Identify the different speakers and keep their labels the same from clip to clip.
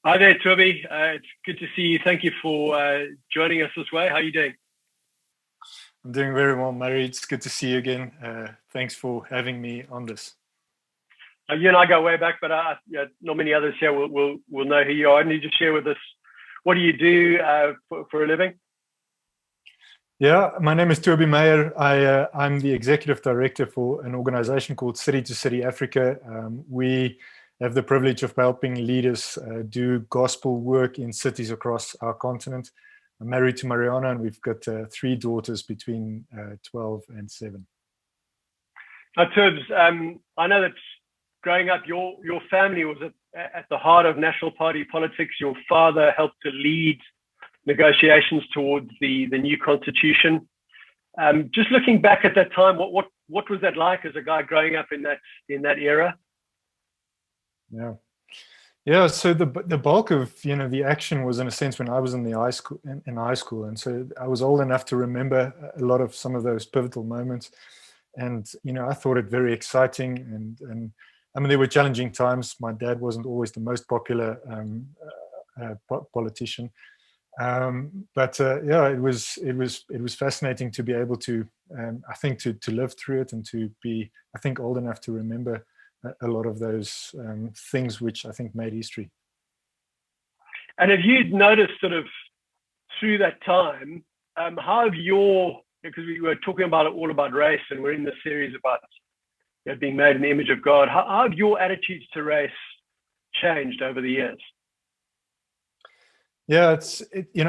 Speaker 1: Hi there, Tobie. It's good to see you. Thank you for joining us this way. How are you doing?
Speaker 2: I'm doing very well, Murray. It's good to see you again. Thanks for having me on this.
Speaker 1: You and I go way back, but not many others here will know who you are. And you just share with us, what do you do for a living?
Speaker 2: Yeah, my name is Tobie Meyer. I'm the executive director for an organization called City to City Africa. We have the privilege of helping leaders do gospel work in cities across our continent. I'm married to Mariana, and we've got 3 daughters between 12 and 7.
Speaker 1: Now, Turbs, I know that growing up, your family was at the heart of National Party politics. Your father helped to lead negotiations towards the new constitution. Just looking back at that time, what was that like as a guy growing up in that era?
Speaker 2: Yeah. So the bulk of the action was, in a sense, when I was in high school, and so I was old enough to remember a lot of some of those pivotal moments, and I thought it very exciting, and I mean there were challenging times. My dad wasn't always the most popular politician, but yeah, it was fascinating to be able to I think to live through it and to be, I think, old enough to remember a lot of those things which I think made history.
Speaker 1: And have you noticed sort of through that time, how have because we were talking about all about race, and we're in this series about being made in the image of God, how have your attitudes to race changed over the years?
Speaker 2: Yeah,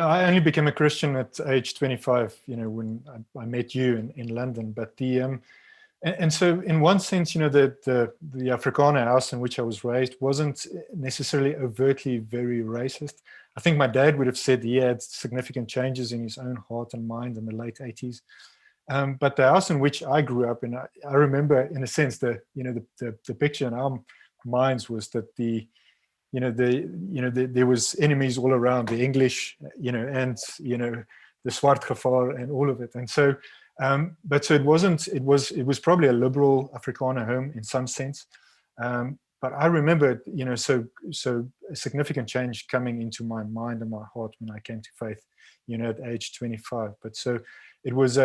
Speaker 2: I only became a Christian at age 25, when I met you in London, but and so in one sense, the Afrikaner house in which I was raised wasn't necessarily overtly very racist. I think my dad would have said he had significant changes in his own heart and mind in the late 80s. But the house in which I grew up in, I remember, in a sense, the picture in our minds was that there was enemies all around, the English, and the Swart Gevaar and all of it. And so but so it was probably a liberal Afrikaner home in some sense. But I remember, so a significant change coming into my mind and my heart when I came to faith, at age 25. But so it was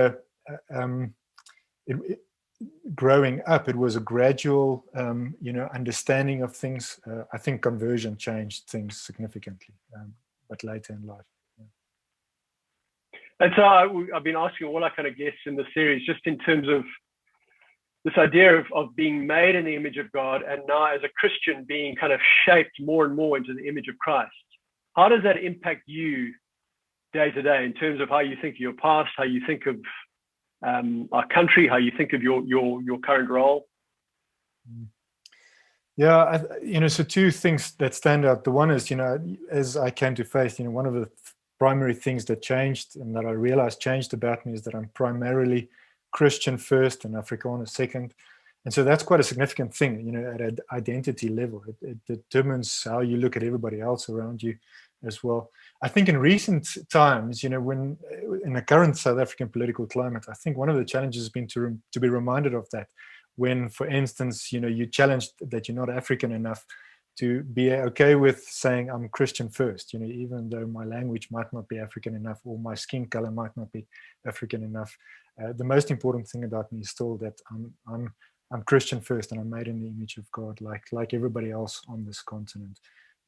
Speaker 2: growing up, it was a gradual, understanding of things. I think conversion changed things significantly, but later in life.
Speaker 1: And so I've been asking all our kind of guests in the series, just in terms of this idea of being made in the image of God, and now as a Christian being kind of shaped more and more into the image of Christ. How does that impact you day to day in terms of how you think of your past, how you think of our country, how you think of your current role?
Speaker 2: Yeah, so 2 things that stand out. The one is, as I came to faith, one of the primary things that changed and that I realized changed about me is that I'm primarily Christian first and Afrikaner second. And so that's quite a significant thing, at an identity level. It determines how you look at everybody else around you as well. I think in recent times, when in the current South African political climate, I think one of the challenges has been to be reminded of that. When, for instance, you challenged that you're not African enough, to be okay with saying I'm Christian first, even though my language might not be African enough or my skin color might not be African enough. The most important thing about me is still that I'm Christian first, and I'm made in the image of God, like everybody else on this continent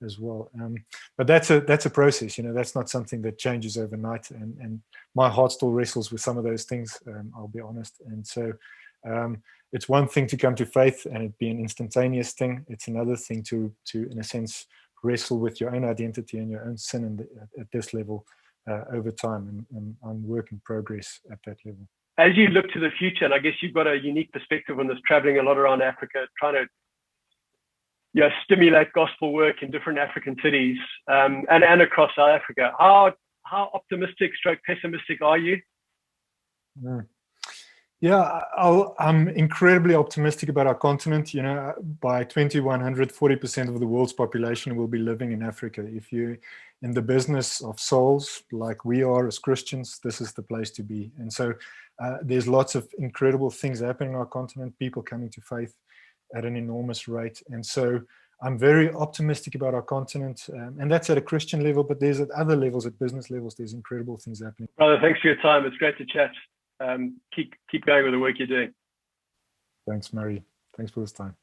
Speaker 2: as well. But that's a process. That's not something that changes overnight, and my heart still wrestles with some of those things. I'll be honest, and so. It's one thing to come to faith and it be an instantaneous thing. It's another thing to in a sense, wrestle with your own identity and your own sin at this level over time, and I'm work in progress at that level.
Speaker 1: As you look to the future, and I guess you've got a unique perspective on this, traveling a lot around Africa, trying to stimulate gospel work in different African cities and across South Africa. How optimistic / pessimistic are you?
Speaker 2: Yeah, I'm incredibly optimistic about our continent. By 2100, 40% of the world's population will be living in Africa. If you're in the business of souls, like we are as Christians, this is the place to be. And so there's lots of incredible things happening on our continent, people coming to faith at an enormous rate. And so I'm very optimistic about our continent, and that's at a Christian level, but there's at other levels, at business levels, there's incredible things happening.
Speaker 1: Brother, thanks for your time. It's great to chat. Keep going with the work you're doing.
Speaker 2: Thanks, Murray. Thanks for this time.